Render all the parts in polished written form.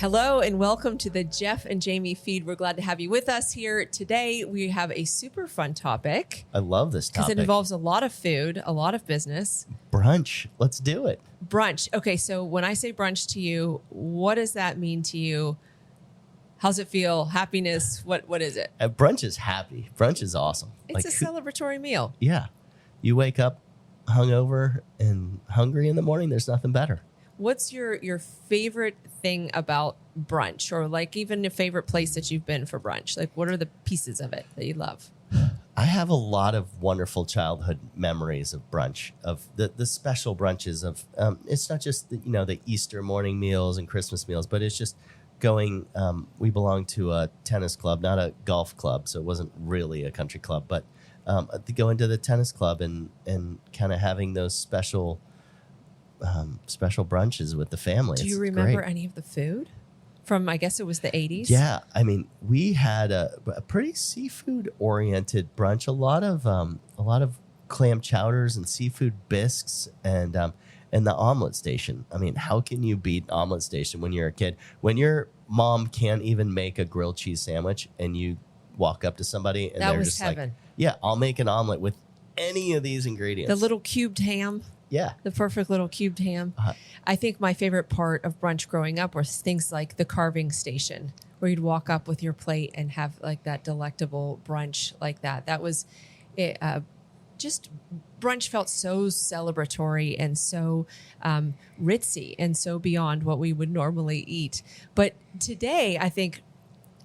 Hello and welcome to the Jeff and Jamie feed. We're glad to have you with us here. Today we have a super fun topic. I love this topic. Because it involves a lot of food, a lot of business. Brunch. Let's do it. Brunch. Okay, so when I say brunch to you, what does that mean to you? How's it feel? Happiness? What is it? Brunch is happy. Brunch is awesome. It's a celebratory meal. Yeah. You wake up hungover and hungry in the morning. There's nothing better. What's your favorite thing about brunch, or like even a favorite place that you've been for brunch? Like, what are the pieces of it that you love? I have a lot of wonderful childhood memories of brunch, of the special brunches of, it's not just the Easter morning meals and Christmas meals, but it's just going, we belong to a tennis club, not a golf club. So it wasn't really a country club, but to go into the tennis club and kind of having those special brunches with the family. Do you remember any of the food from, I guess it was the 80s? Yeah. I mean, we had a pretty seafood oriented brunch, a lot of clam chowders and seafood bisques and the omelet station. I mean, how can you beat an omelet station when you're a kid? When your mom can't even make a grilled cheese sandwich and you walk up to somebody and that they're was just heaven. like, yeah, I'll make an omelet with any of these ingredients. The little cubed ham. Yeah. The perfect little cubed ham. I think my favorite part of brunch growing up was things like the carving station, where you'd walk up with your plate and have like that delectable brunch like that. That was it. Just brunch felt so celebratory and so ritzy and so beyond what we would normally eat. But today, I think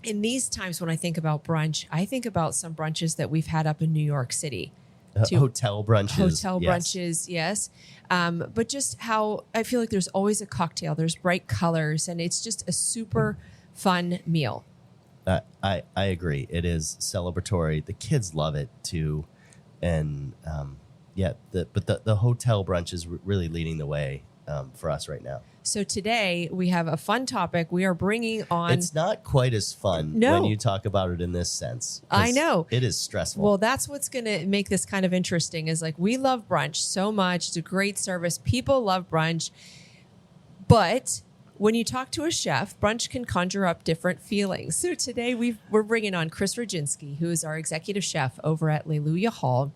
in these times when I think about brunch, I think about some brunches that we've had up in New York City. Hotel brunches. Brunches, yes. But just how I feel like there's always a cocktail. There's bright colors, and it's just a super fun meal. I agree. It is celebratory. The kids love it too, and the hotel brunch is really leading the way for us right now. So today we have a fun topic. We are bringing on. It's not quite as fun when you talk about it in this sense. I know. It is stressful. Well, that's what's going to make this kind of interesting is like we love brunch so much. It's a great service. People love brunch. But when you talk to a chef, brunch can conjure up different feelings. So today we're bringing on Chris Rogienski, who is our executive chef over at Leluia Hall.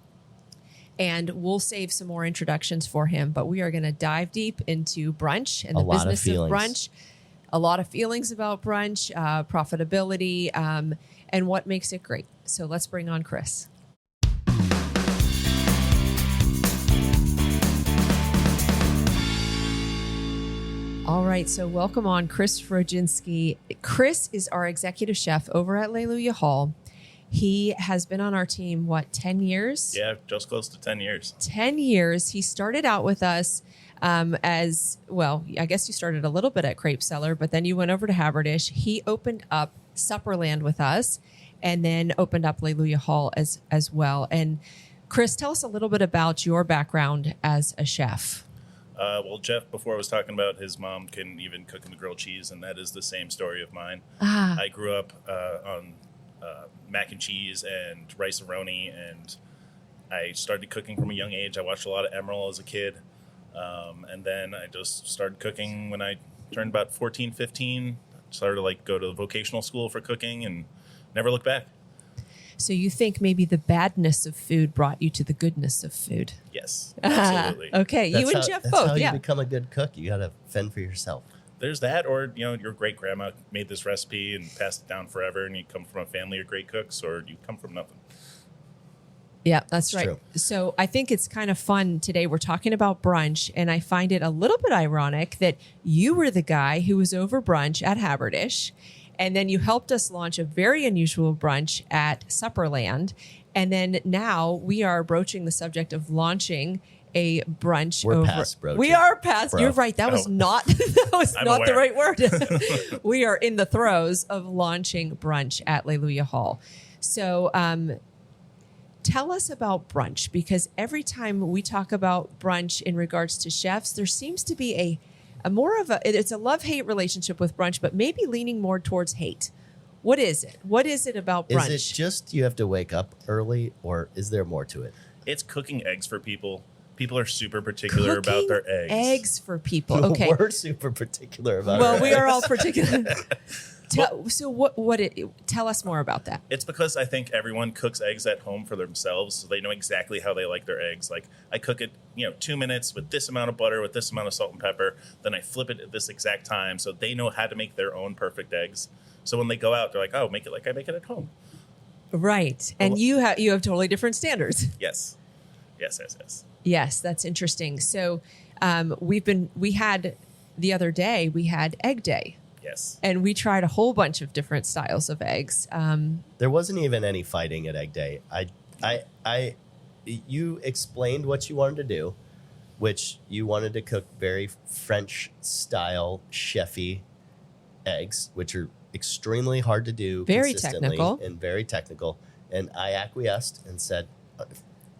And we'll save some more introductions for him, but we are going to dive deep into brunch and the business of brunch. A lot of feelings about brunch, profitability, and what makes it great. So let's bring on Chris. All right, so welcome on Chris Rogienski. Chris is our executive chef over at Leluia Hall. He has been on our team, 10 years? Yeah, just close to 10 years. 10 years. He started out with us as, well, I guess you started a little bit at Crepe Cellar, but then you went over to Haberdish. He opened up Supperland with us and then opened up Leluia Hall as well. And Chris, tell us a little bit about your background as a chef. Well, Jeff, before I was talking about his mom couldn't even cook him the grilled cheese, and that is the same story of mine. I grew up on mac and cheese and rice-a-roni, and I started cooking from a young age. I watched a lot of Emerald as a kid, and then I just started cooking when I turned about 14, 15. Started to go to vocational school for cooking and never looked back. So you think maybe the badness of food brought you to the goodness of food? Yes, absolutely. Okay, you and Jeff both. That's how you become a good cook. You got to fend for yourself. There's that, or your great grandma made this recipe and passed it down forever, and you come from a family of great cooks, or you come from nothing. Yeah, that's right. True. So I think it's kind of fun today. We're talking about brunch, and I find it a little bit ironic that you were the guy who was over brunch at Haberdish, and then you helped us launch a very unusual brunch at Supperland, and then now we are broaching the subject of launching a brunch. We're past broaching. We are past. Bro. You're right. That was not the right word. We are in the throes of launching brunch at Leluia Hall. So tell us about brunch, because every time we talk about brunch in regards to chefs, there seems to be a more of it's a love-hate relationship with brunch, but maybe leaning more towards hate. What is it? What is it about brunch? Is it just you have to wake up early, or is there more to it? It's cooking eggs for people. People are super particular about their eggs. Eggs for people. Okay. We're super particular about Well, our we eggs. are all particular. Tell us more about that. It's because I think everyone cooks eggs at home for themselves, so they know exactly how they like their eggs. Like, I cook it, 2 minutes with this amount of butter, with this amount of salt and pepper. Then I flip it at this exact time, so they know how to make their own perfect eggs. So when they go out, they're like, "Oh, make it like I make it at home." Right, and you have totally different standards. Yes. Yes, that's interesting. So we had the other day we had Egg Day. Yes. And we tried a whole bunch of different styles of eggs. There wasn't even any fighting at Egg Day. You explained what you wanted to do, which you wanted to cook very French style chefy eggs, which are extremely hard to do, very consistently technical, and very technical. And I acquiesced and said,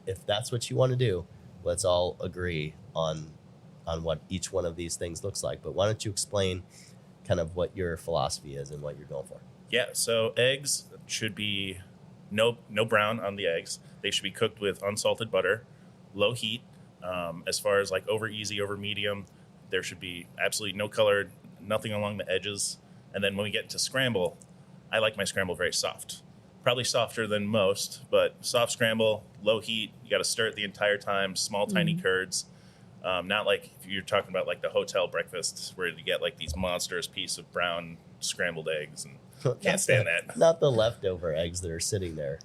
if that's what you want to do, let's all agree on what each one of these things looks like. But why don't you explain kind of what your philosophy is and what you're going for? Yeah, so eggs should be no brown on the eggs. They should be cooked with unsalted butter, low heat. As far as like over easy, over medium, there should be absolutely no color, nothing along the edges. And then when we get to scramble, I like my scramble very soft. Probably softer than most, but soft scramble, low heat. You got to stir it the entire time, small, tiny curds. Not like if you're talking about like the hotel breakfast where you get like these monstrous piece of brown scrambled eggs, and can't stand that. Not the leftover eggs that are sitting there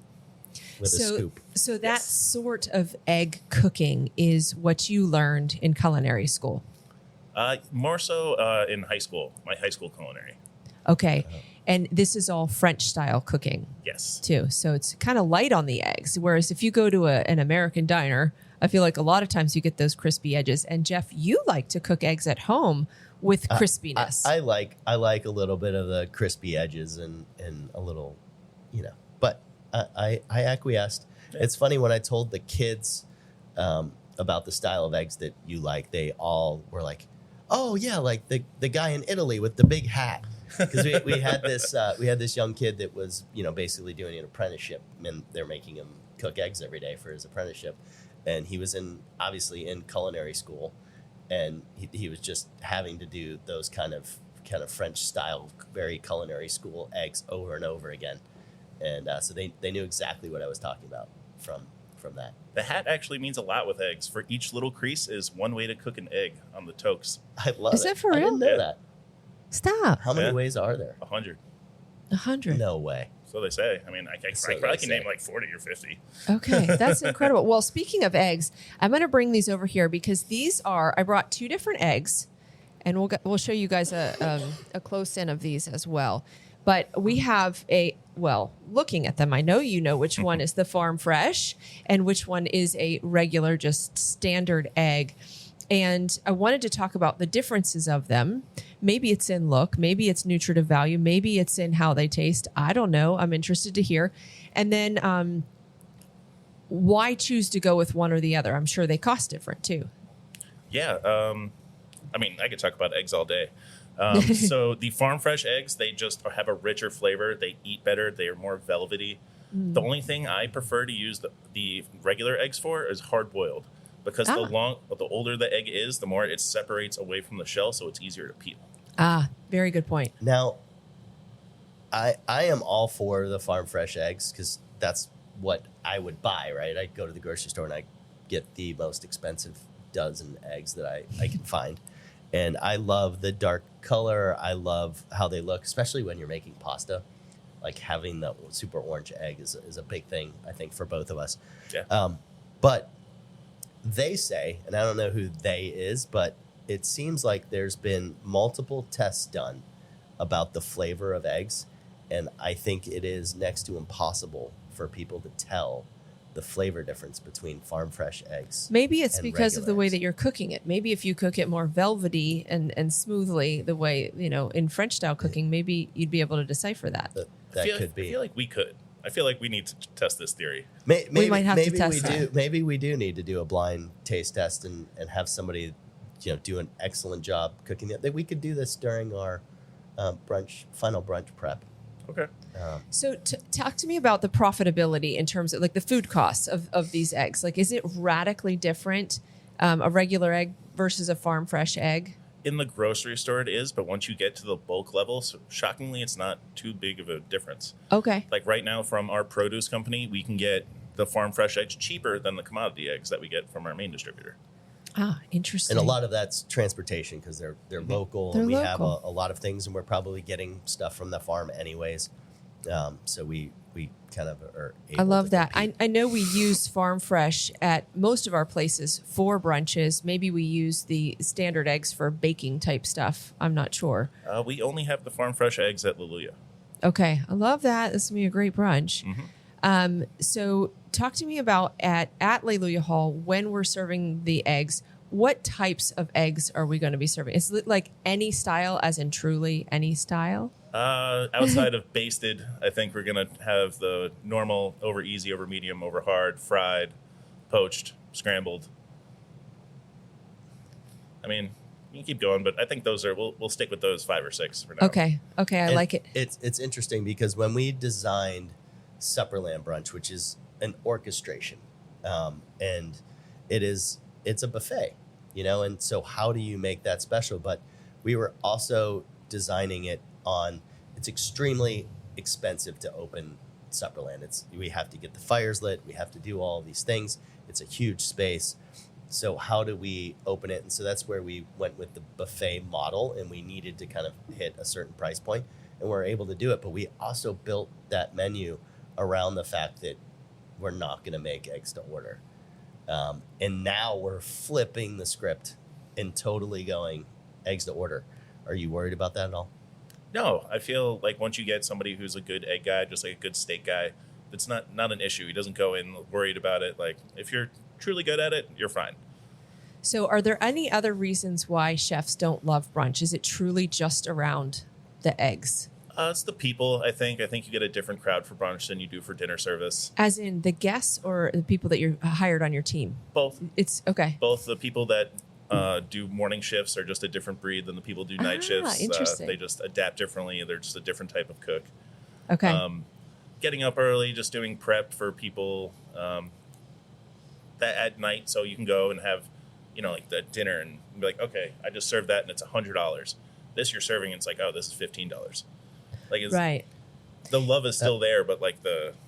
with a scoop. So that sort of egg cooking is what you learned in culinary school. More so in high school, my high school culinary. Okay. And this is all French style cooking. Yes. Too. So it's kind of light on the eggs. Whereas if you go to an American diner, I feel like a lot of times you get those crispy edges. And Jeff, you like to cook eggs at home with crispiness. I like a little bit of the crispy edges and a little, but I acquiesced. Yeah. It's funny when I told the kids about the style of eggs that you like, they all were like, "Oh yeah, like the guy in Italy with the big hat." Because we had this young kid that was basically doing an apprenticeship, and they're making him cook eggs every day for his apprenticeship, and he was obviously in culinary school, and he was just having to do those kind of French style, very culinary school eggs over and over again, and so they knew exactly what I was talking about from that. The hat actually means a lot with eggs. For each little crease is one way to cook an egg on the toques. I love it. Is that for real? I didn't know that. Stop. How many ways are there? 100. 100. No way. So they say. I mean, I probably can name like 40 or 50. Okay, that's incredible. Well, speaking of eggs, I'm going to bring these over here because I brought 2 different eggs, and we'll show you guys a close in of these as well. But we have looking at them, I know you know which one is the farm fresh and which one is a regular, just standard egg. And I wanted to talk about the differences of them. Maybe it's in look, maybe it's nutritive value, maybe it's in how they taste. I don't know. I'm interested to hear. And then why choose to go with one or the other? I'm sure they cost different too. Yeah. I mean, I could talk about eggs all day. So the farm fresh eggs, they just have a richer flavor. They eat better. They are more velvety. The only thing I prefer to use the regular eggs for is hard boiled. Because the older the egg is, the more it separates away from the shell, so it's easier to peel. Very good point. Now, I am all for the farm fresh eggs because that's what I would buy, right? I'd go to the grocery store and I get the most expensive dozen eggs that I can find. And I love the dark color. I love how they look, especially when you're making pasta. Like having the super orange egg is a big thing, I think, for both of us. Yeah. But they say, and I don't know who they is, but it seems like there's been multiple tests done about the flavor of eggs. And I think it is next to impossible for people to tell the flavor difference between farm fresh eggs. Maybe it's because of the way eggs. that you're cooking it. Maybe if you cook it more velvety and smoothly, the way, in French style cooking, maybe you'd be able to decipher that. That could be. I feel like we could. I feel like we need to test this theory. We might have to test that. Maybe we do need to do a blind taste test and have somebody, do an excellent job cooking it. We could do this during our final brunch prep. Okay. So talk to me about the profitability in terms of like the food costs of these eggs. Like, is it radically different a regular egg versus a farm fresh egg? In the grocery store it is, but once you get to the bulk level, so shockingly, it's not too big of a difference. Okay. Like right now from our produce company, we can get the farm fresh eggs cheaper than the commodity eggs that we get from our main distributor. Ah, interesting. And a lot of that's transportation because they're local, They're and we local. have a lot of things, and we're probably getting stuff from the farm anyways. So we kind of are able I love to that. compete. I know we use farm fresh at most of our places for brunches. Maybe we use the standard eggs for baking type stuff. I'm not sure. We only have the farm fresh eggs at Leluia. Okay. I love that. This will be a great brunch. So talk to me about at Leluia Hall, when we're serving the eggs, what types of eggs are we going to be serving? Is it like any style, as in truly any style? Outside of basted, I think we're going to have the normal, over easy, over medium, over hard, fried, poached, scrambled. I mean, you can keep going, but I think those are, we'll stick with those 5 or 6 for now. Okay. Okay. I And like it. It's interesting because when we designed Supperland Brunch, which is an orchestration, and it's a buffet, and so how do you make that special? But we were also designing it on, it's extremely expensive to open Supperland. We have to get the fires lit, we have to do all of these things. It's a huge space. So how do we open it? And so that's where we went with the buffet model, and we needed to kind of hit a certain price point, and we're able to do it. But we also built that menu around the fact that we're not going to make eggs to order. And now we're flipping the script and totally going eggs to order. Are you worried about that at all? No, I feel like once you get somebody who's a good egg guy, just like a good steak guy, it's not an issue. He doesn't go in worried about it. Like, if you're truly good at it, you're fine. So are there any other reasons why chefs don't love brunch? Is it truly just around the eggs? It's the people, I think. I think you get a different crowd for brunch than you do for dinner service. As in the guests or the people that you're hired on your team? Both. It's okay. Both the people that do morning shifts are just a different breed than the people who do night shifts. Interesting. They just adapt differently. They're just a different type of cook. Okay. Getting up early, just doing prep for people that at night, so you can go and have, like the dinner and be like, okay, I just served that and it's $100. This you're serving, it's like, oh, this is $15. Like, it's, right. The love is still there, but like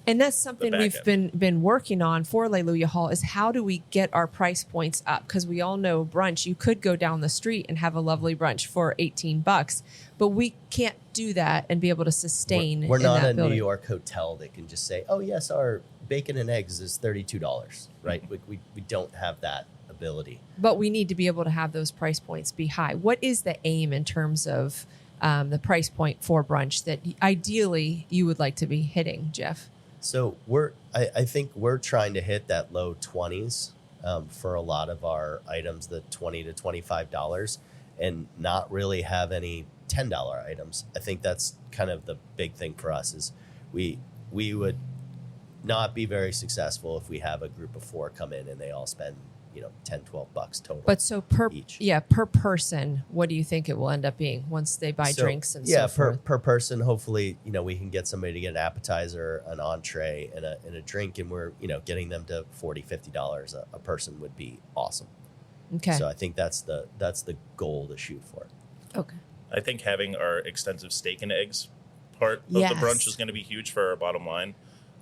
and that's something back we've been working on for Leluia Hall is how do we get our price points up? Because we all know brunch, you could go down the street and have a lovely brunch for $18, but we can't do that and be able to sustain. We're in not that a building. New York hotel that can just say, oh yes, our bacon and eggs is $32, right? We don't have that ability. But we need to be able to have those price points be high. What is the aim in terms of the price point for brunch that ideally you would like to be hitting, Jeff? So I think we're trying to hit that low 20s for a lot of our items, the $20 to $25, and not really have any $10 items. I think that's kind of the big thing for us is we would not be very successful if we have a group of 4 come in and they all spend $10, $12 total. But so per person, what do you think it will end up being once they buy drinks and so forth? per person, hopefully, we can get somebody to get an appetizer, an entree, and a drink, and we're, getting them to $40, $50 a person would be awesome. Okay. So I think that's the goal to shoot for. Okay. I think having our extensive steak and eggs part of Yes. the brunch is going to be huge for our bottom line.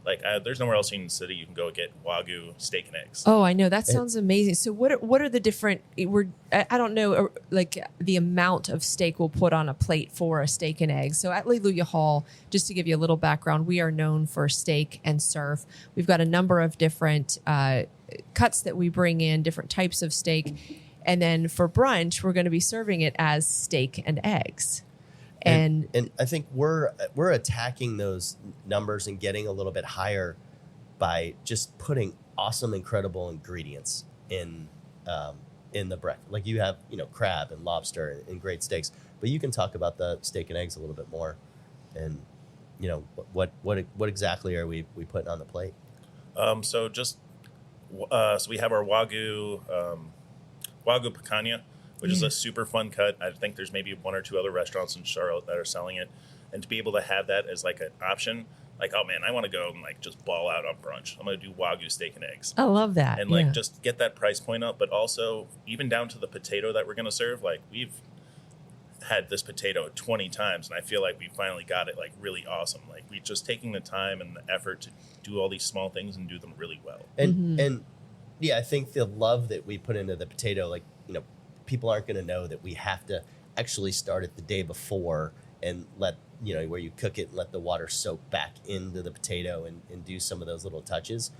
Like, there's nowhere else in the city you can go get Wagyu steak and eggs. Oh, I know. That sounds amazing. So what are the different, I don't know, like the amount of steak we'll put on a plate for a steak and eggs. So at Leluia Hall, just to give you a little background, we are known for steak and surf. We've got a number of different cuts that we bring in, different types of steak. And then for brunch, we're going to be serving it as steak and eggs. And I think we're attacking those numbers and getting a little bit higher by just putting awesome, incredible ingredients in the breakfast. Like you have, crab and lobster and great steaks, but you can talk about the steak and eggs a little bit more. And what exactly are we putting on the plate? So we have our Wagyu picanha, which is a super fun cut. I think there's maybe 1 or 2 other restaurants in Charlotte that are selling it. And to be able to have that as like an option, like, oh man, I want to go and like just ball out on brunch. I'm going to do Wagyu steak and eggs. I love that. And like just get that price point up, but also even down to the potato that we're going to serve. Like we've had this potato 20 times, and I feel like we finally got it like really awesome. Like we just taking the time and the effort to do all these small things and do them really well. And yeah, I think the love that we put into the potato, like, you know, people aren't going to know that we have to actually start it the day before and let, you know, where you cook it and let the water soak back into the potato and do some of those little touches.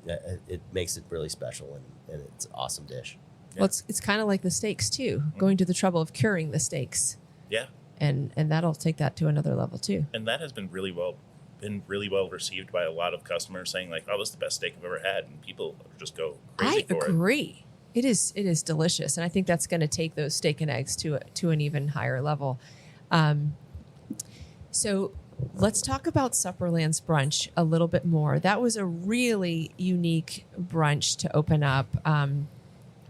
It makes it really special, and it's an awesome dish. Yeah. Well, it's kind of like the steaks too, going to the trouble of curing the steaks. Yeah. And that'll take that to another level too. And that has been really well received by a lot of customers, saying like, oh, this is the best steak I've ever had. And people just go crazy for it. I agree. It is delicious. And I think that's going to take those steak and eggs to an even higher level. So let's talk about Supperland's brunch a little bit more. That was a really unique brunch to open up.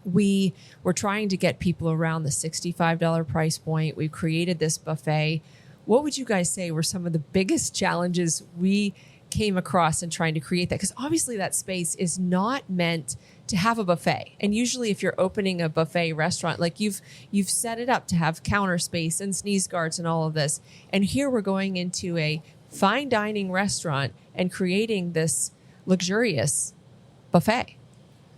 We were trying to get people around the $65 price point. We created this buffet. What would you guys say were some of the biggest challenges we came across in trying to create that? Because obviously that space is not meant to have a buffet. And usually if you're opening a buffet restaurant, like you've set it up to have counter space and sneeze guards and all of this. And here we're going into a fine dining restaurant and creating this luxurious buffet.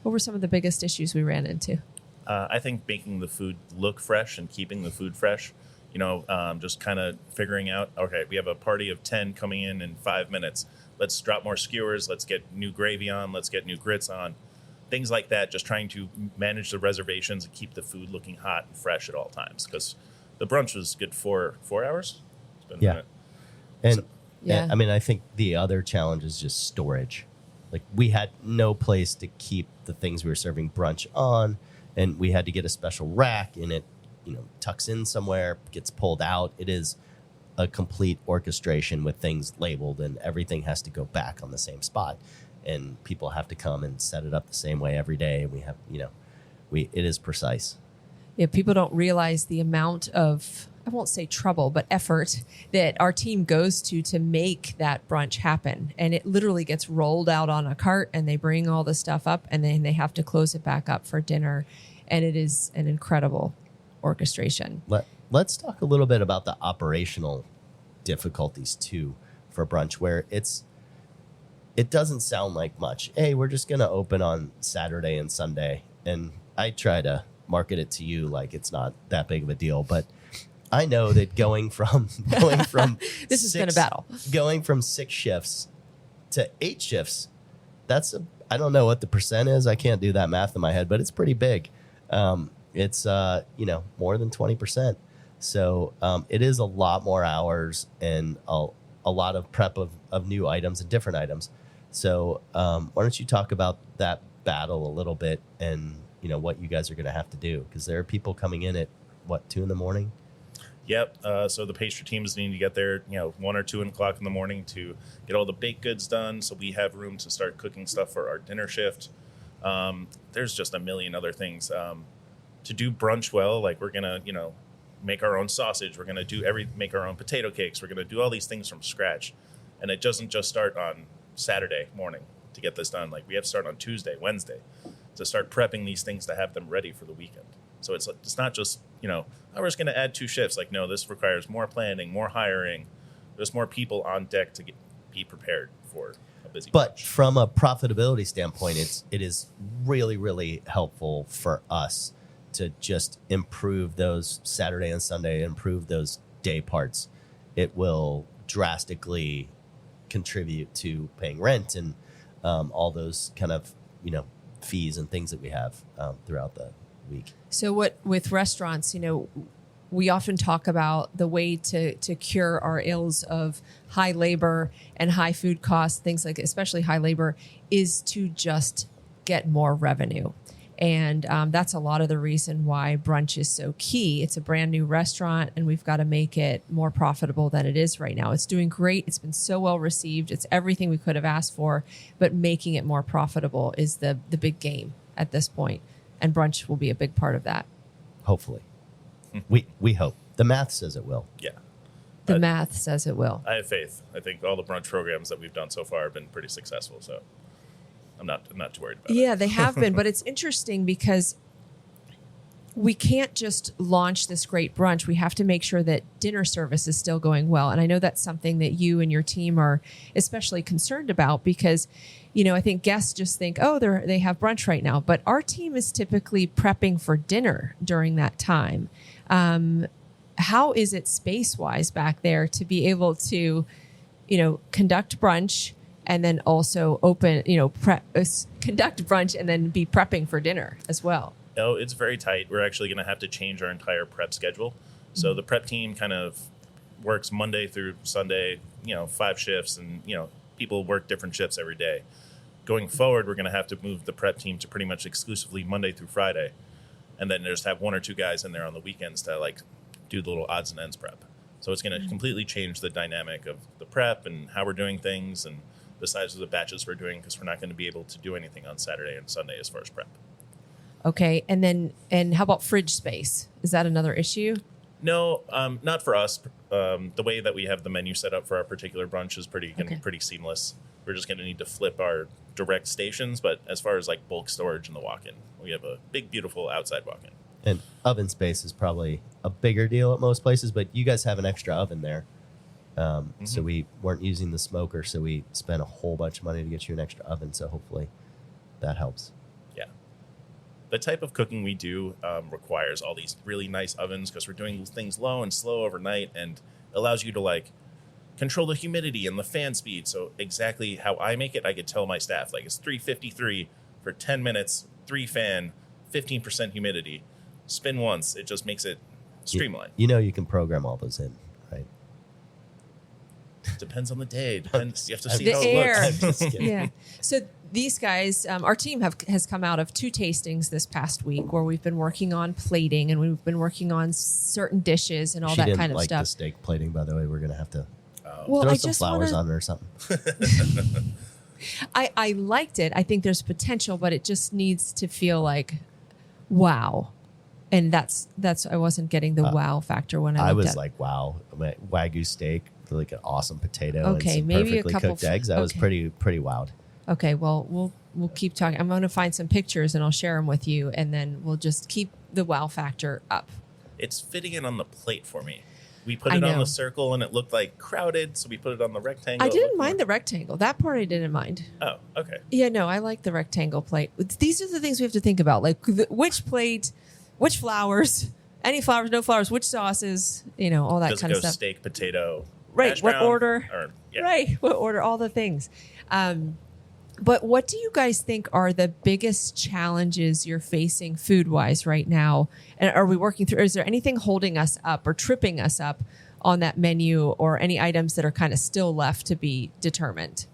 What were some of the biggest issues we ran into? I think making the food look fresh and keeping the food fresh. You know, just kind of figuring out, okay, we have a party of 10 coming in 5 minutes. Let's drop more skewers. Let's get new gravy on. Let's get new grits on. Things like that, just trying to manage the reservations and keep the food looking hot and fresh at all times. Because the brunch was good for 4 hours. It's been a minute. And I mean, I think the other challenge is just storage. Like we had no place to keep the things we were serving brunch on, and we had to get a special rack, and it, you know, tucks in somewhere, gets pulled out. It is a complete orchestration with things labeled, and everything has to go back on the same spot. And people have to come and set it up the same way every day. We have, you know, it is precise. Yeah, people don't realize the amount of, I won't say trouble, but effort that our team goes to make that brunch happen. And it literally gets rolled out on a cart, and they bring all the stuff up, and then they have to close it back up for dinner. And it is an incredible orchestration. Let's talk a little bit about the operational difficulties too for brunch, where it doesn't sound like much. Hey, we're just going to open on Saturday and Sunday. And I try to market it to you like it's not that big of a deal. But I know that going from this has been a battle. Going from 6 shifts to 8 shifts, I don't know what the percent is. I can't do that math in my head, but it's pretty big. It's more than 20%. So it is a lot more hours and a lot of prep of new items and different items. So why don't you talk about that battle a little bit, and you know what you guys are going to have to do, because there are people coming in at 2 a.m? Yep. So the pastry teams need to get there, 1 or 2 o'clock in the morning to get all the baked goods done, so we have room to start cooking stuff for our dinner shift. There's just a million other things to do brunch well. Like we're gonna, make our own sausage. We're gonna make our own potato cakes. We're gonna do all these things from scratch, and it doesn't just start on Saturday morning to get this done. Like we have to start on Tuesday, Wednesday to start prepping these things to have them ready for the weekend. So it's not just, we're just going to add 2 shifts. Like, no, this requires more planning, more hiring. There's more people on deck to be prepared for a busy But brunch. From a profitability standpoint, it is really, really helpful for us to just improve those Saturday and Sunday, improve those day parts. It will drastically contribute to paying rent and all those kind of, fees and things that we have throughout the week. So with restaurants, we often talk about the way to cure our ills of high labor and high food costs, things like especially high labor, is to just get more revenue. And that's a lot of the reason why brunch is so key. It's a brand new restaurant, and we've got to make it more profitable than it is right now. It's doing great. It's been so well received. It's everything we could have asked for, but making it more profitable is the big game at this point. And brunch will be a big part of that. Hopefully. We hope. The math says it will. Yeah. The math says it will. I have faith. I think all the brunch programs that we've done so far have been pretty successful. So I'm not too worried about it. Yeah, they have been. But it's interesting because we can't just launch this great brunch. We have to make sure that dinner service is still going well. And I know that's something that you and your team are especially concerned about because, I think guests just think, oh, they have brunch right now. But our team is typically prepping for dinner during that time. How is it space-wise back there to be able to, conduct brunch and then also conduct brunch and then be prepping for dinner as well? No, it's very tight. We're actually going to have to change our entire prep schedule. So the prep team kind of works Monday through Sunday, 5 shifts, and, people work different shifts every day. Going forward, we're going to have to move the prep team to pretty much exclusively Monday through Friday, and then just have 1 or 2 guys in there on the weekends to do the little odds and ends prep. So it's going to completely change the dynamic of the prep and how we're doing things and the size of the batches we're doing because we're not going to be able to do anything on Saturday and Sunday as far as prep. Okay. And how about fridge space? Is that another issue? No, not for us. The way that we have the menu set up for our particular brunch is pretty seamless. We're just going to need to flip our direct stations. But as far as like bulk storage in the walk-in, we have a big, beautiful outside walk-in. And oven space is probably a bigger deal at most places, but you guys have an extra oven there. So we weren't using the smoker, so we spent a whole bunch of money to get you an extra oven. So hopefully that helps. Yeah. The type of cooking we do requires all these really nice ovens because we're doing things low and slow overnight and allows you to control the humidity and the fan speed. So exactly how I make it, I could tell my staff, it's 353 for 10 minutes, 3 fan, 15% humidity. Spin once, it just makes it streamlined. You can program all those in, right? Depends on the day. Depends. You have to see the how air. it looks. Yeah. So these guys, our team has come out of 2 tastings this past week where we've been working on plating and we've been working on certain dishes and all She that didn't kind of like stuff. the steak plating, by the way. We're going to have to Well, throw I some just flowers wanna, on it or something. I liked it. I think there's potential, but it just needs to feel like wow. And that's I wasn't getting the wow factor when I was at like, wow, Wagyu steak, like an awesome potato, Okay, and some maybe a perfectly couple cooked eggs. I was pretty wowed. Okay, well, we'll keep talking. I'm going to find some pictures and I'll share them with you, and then we'll just keep the wow factor up. It's fitting it on the plate for me. We put it on the circle and it looked like crowded, so we put it on the rectangle. I didn't mind the rectangle. That part I didn't mind. Oh, okay. Yeah, no, I like the rectangle plate. These are the things we have to think about, like which plate, which flowers, any flowers, no flowers, which sauces, all that kind of stuff. Steak, potato, right? What order? Yeah. Right? What order? All the things. But what do you guys think are the biggest challenges you're facing food-wise right now? And are we working through? Is there anything holding us up or tripping us up on that menu, or any items that are kind of still left to be determined?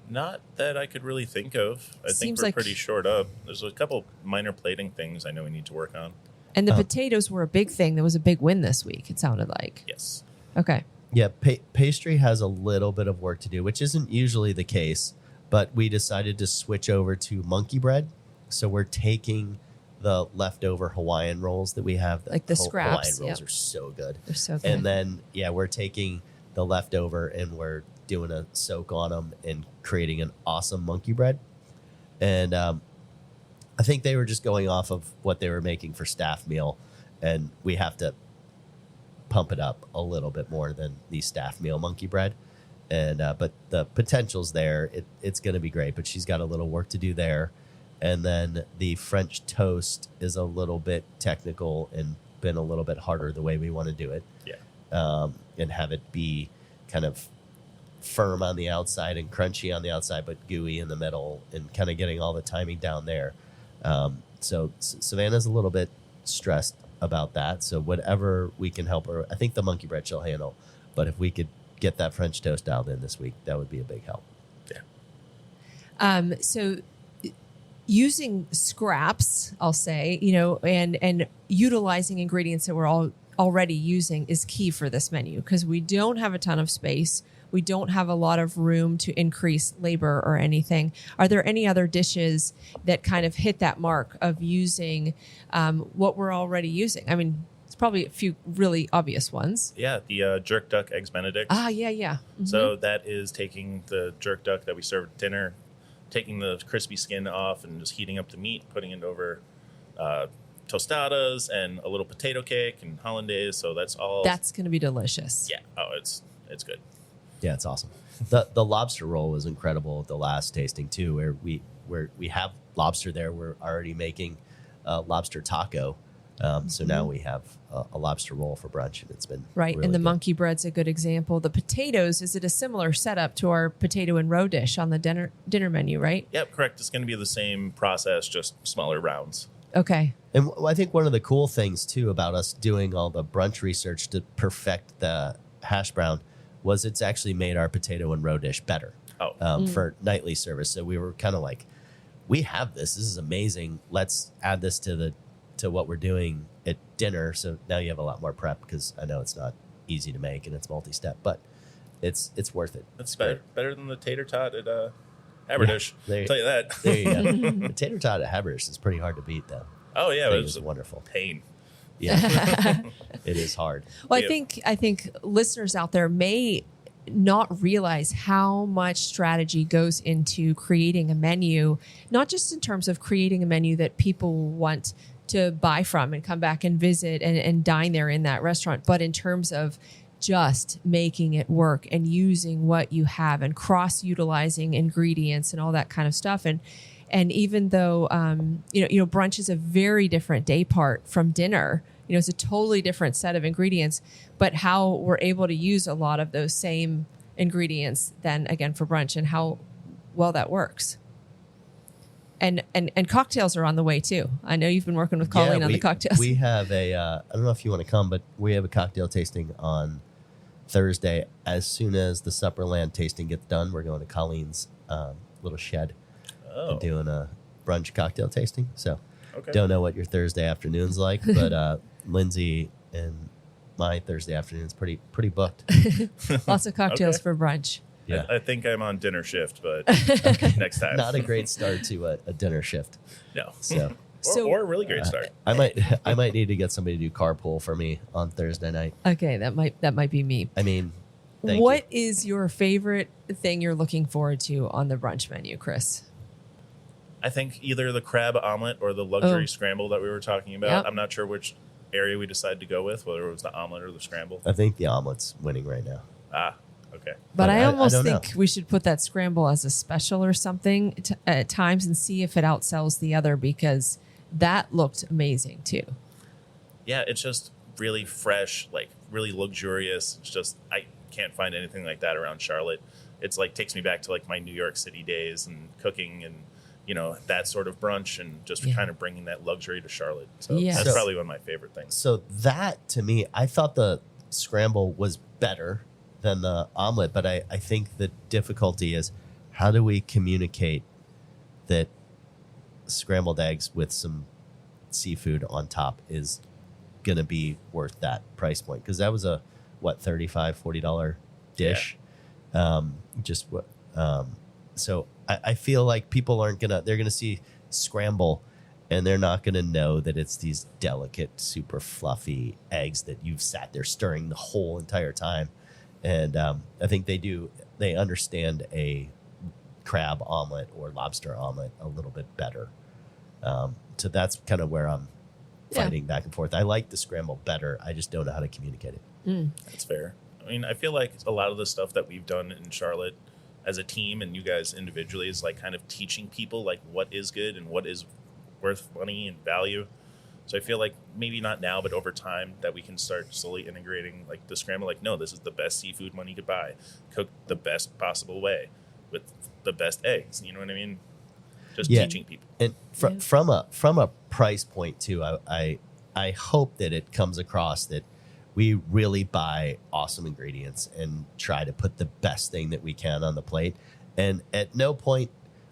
Not that I could really think of. I think Seems we're like- pretty short up. There's a couple minor plating things I know we need to work on. And the potatoes were a big thing. There was a big win this week, it sounded like. Yes. Okay. Yeah, pastry has a little bit of work to do, which isn't usually the case. But we decided to switch over to monkey bread. So we're taking the leftover Hawaiian rolls that we have. Like the scraps. Hawaiian rolls are so good. They're so good. And then, we're taking the leftover and we're doing a soak on them and creating an awesome monkey bread. And I think they were just going off of what they were making for staff meal. And we have to pump it up a little bit more than the staff meal monkey bread. And but the potential's there. It's going to be great, but she's got a little work to do there. And then the French toast is a little bit technical and been a little bit harder the way we want to do it. Yeah. And have it be kind of firm on the outside and crunchy on the outside, but gooey in the middle, and kind of getting all the timing down there. So Savannah's a little bit stressed about that. So whatever we can help her, I think the monkey bread she'll handle. But if we could get that French toast dialed in this week, that would be a big help. Yeah. So using scraps, I'll say, and utilizing ingredients that we're already using is key for this menu, because we don't have a ton of space. We don't have a lot of room to increase labor or anything. Are there any other dishes that kind of hit that mark of using what we're already using? I mean, probably a few really obvious ones. Yeah, the jerk duck eggs Benedict. Yeah. Mm-hmm. So that is taking the jerk duck that we serve at dinner, taking the crispy skin off and just heating up the meat, putting it over tostadas and a little potato cake and hollandaise. So that's going to be delicious. Yeah. Oh, it's good. Yeah, it's awesome. The lobster roll was incredible at the last tasting too, where we have lobster there. We're already making lobster taco. So now we have a lobster roll for brunch, and it's been right. really And the good. monkey bread's a good example. The potatoes, is it a similar setup to our potato and roe dish on the dinner menu, right? Yep, correct. It's going to be the same process, just smaller rounds. Okay. And I think one of the cool things too about us doing all the brunch research to perfect the hash brown was it's actually made our potato and roe dish better for nightly service. So we were kind of like, we have this. This is amazing. Let's add this to what we're doing at dinner. So now you have a lot more prep, because I know it's not easy to make and it's multi-step, but it's worth it. It's better than the tater tot at Haberdish. Yeah, I'll tell you that. There you go. The tater tot at Haberdish is pretty hard to beat, though. Oh yeah, It was wonderful. Pain. Yeah, it is hard. Well, I think listeners out there may not realize how much strategy goes into creating a menu, not just in terms of creating a menu that people want to buy from and come back and visit and dine there in that restaurant, but in terms of just making it work and using what you have and cross-utilizing ingredients and all that kind of stuff. And even though, brunch is a very different day part from dinner, it's a totally different set of ingredients, but how we're able to use a lot of those same ingredients then again for brunch, and how well that works. And cocktails are on the way too. I know you've been working with Colleen on the cocktails. We have I don't know if you want to come, but we have a cocktail tasting on Thursday. As soon as the Supperland tasting gets done, we're going to Colleen's little shed and doing a brunch cocktail tasting. So don't know what your Thursday afternoon's like, but Lindsay and my Thursday afternoon is pretty booked. Lots of cocktails for brunch. Yeah, I think I'm on dinner shift, but next time. Not a great start to a dinner shift. No. Or a really great start. I might need to get somebody to do carpool for me on Thursday night. Okay, that might be me. I mean, what is your favorite thing you're looking forward to on the brunch menu, Chris? I think either the crab omelet or the luxury scramble that we were talking about. Yep. I'm not sure which area we decided to go with, whether it was the omelet or the scramble. I think the omelet's winning right now. Okay. But I almost don't think we should put that scramble as a special or something at times and see if it outsells the other, because that looked amazing too. Yeah, it's just really fresh, like really luxurious. It's just, I can't find anything like that around Charlotte. It's like takes me back to like my New York City days and cooking and, that sort of brunch, and just kind of bringing that luxury to Charlotte. So that's probably one of my favorite things. So that, to me, I thought the scramble was better than the omelet, but I think the difficulty is, how do we communicate that scrambled eggs with some seafood on top is going to be worth that price point? Because that was a, $35, $40 dish. Yeah. So I feel like people they're going to see scramble, and they're not going to know that it's these delicate, super fluffy eggs that you've sat there stirring the whole entire time. And I think they understand a crab omelet or lobster omelet a little bit better. So that's kind of where I'm fighting back and forth. I like the scramble better. I just don't know how to communicate it. That's fair. I mean, I feel like a lot of the stuff that we've done in Charlotte as a team and you guys individually is like kind of teaching people like what is good and what is worth money and value. So I feel like maybe not now, but over time that we can start slowly integrating like the scramble. Like, no, this is the best seafood money could buy, cooked the best possible way with the best eggs. You know what I mean? Just teaching people. And from a price point too, I hope that it comes across that we really buy awesome ingredients and try to put the best thing that we can on the plate. And at no point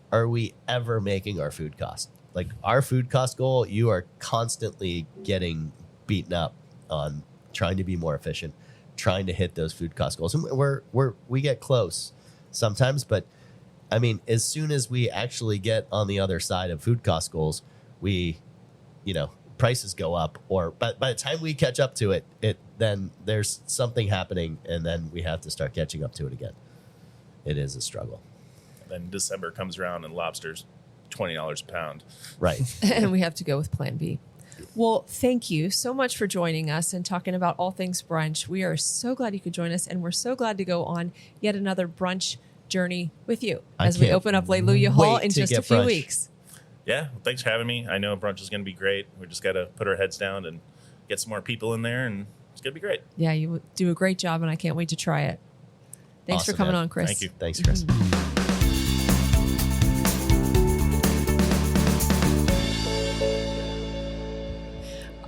are we ever making our food cost. Like our food cost goal, you are constantly getting beaten up on trying to be more efficient, trying to hit those food cost goals. And we get close sometimes, but I mean, as soon as we actually get on the other side of food cost goals, we, prices go up, or by the time we catch up to it then there's something happening, and then we have to start catching up to it again. It is a struggle. And then December comes around and lobster's $20 a pound. Right. And we have to go with Plan B. Well, thank you so much for joining us and talking about all things brunch. We are so glad you could join us, and we're so glad to go on yet another brunch journey with you as we open up Leluia Hall in just a few weeks. Yeah, well, thanks for having me. I know brunch is going to be great. We just got to put our heads down and get some more people in there, and it's going to be great. Yeah, you do a great job, and I can't wait to try it. Thanks Awesome, for coming man. on, Chris. Thank you. Thanks, Chris.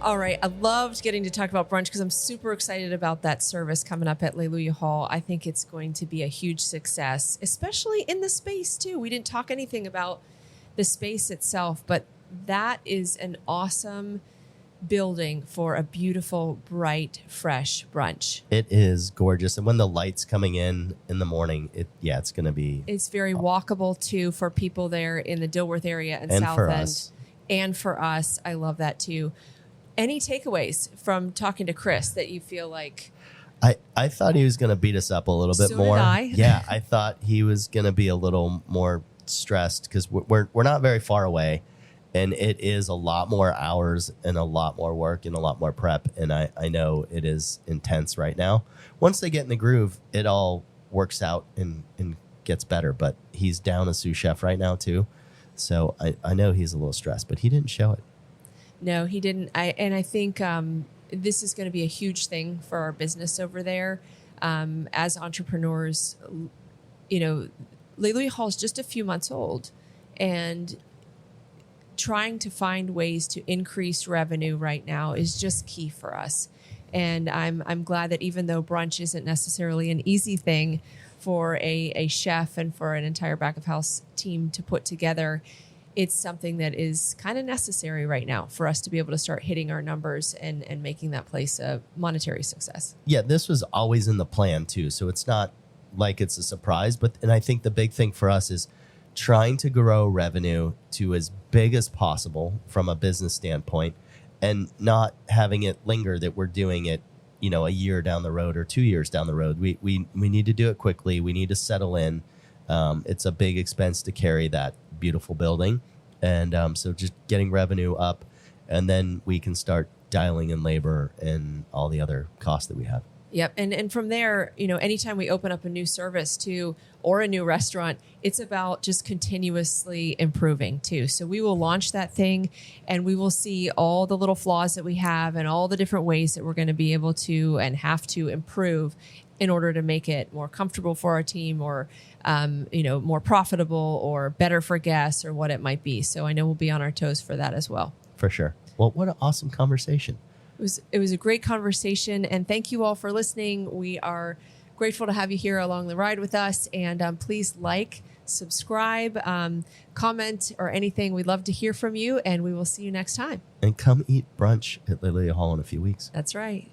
All right. I loved getting to talk about brunch because I'm super excited about that service coming up at Leluia Hall. I think it's going to be a huge success, especially in the space, too. We didn't talk anything about the space itself, but that is an awesome building for a beautiful, bright, fresh brunch. It is gorgeous. And when the light's coming in the morning, it's going to be... It's very walkable, too, for people there in the Dilworth area and South for End. us. And for us. I love that, too. Any takeaways from talking to Chris that you feel like... I thought he was going to beat us up a little bit more. Did I. Yeah, I thought he was going to be a little more stressed because we're not very far away, and it is a lot more hours and a lot more work and a lot more prep, and I know it is intense right now. Once they get in the groove, it all works out and gets better, but he's down a sous chef right now too, so I know he's a little stressed, but he didn't show it. No, he didn't. I think this is going to be a huge thing for our business over there. As entrepreneurs, Leluia Hall is just a few months old, and trying to find ways to increase revenue right now is just key for us. And I'm glad that even though brunch isn't necessarily an easy thing for a chef and for an entire back of house team to put together, it's something that is kind of necessary right now for us to be able to start hitting our numbers and making that place a monetary success. Yeah, this was always in the plan too, so it's not like it's a surprise. And I think the big thing for us is trying to grow revenue to as big as possible from a business standpoint, and not having it linger that we're doing it, a year down the road or 2 years down the road. We need to do it quickly. We need to settle in. It's a big expense to carry that beautiful building, and so just getting revenue up, and then we can start dialing in labor and all the other costs that we have. Yep. And from there, anytime we open up a new service too, or a new restaurant, it's about just continuously improving too. So we will launch that thing, and we will see all the little flaws that we have and all the different ways that we're going to be able to and have to improve in order to make it more comfortable for our team, or more profitable, or better for guests, or what it might be. So I know we'll be on our toes for that as well. For sure. Well, what an awesome conversation. It was a great conversation, and thank you all for listening. We are grateful to have you here along the ride with us, and please subscribe, comment, or anything. We'd love to hear from you, and we will see you next time. And come eat brunch at Leluia Hall in a few weeks. That's right.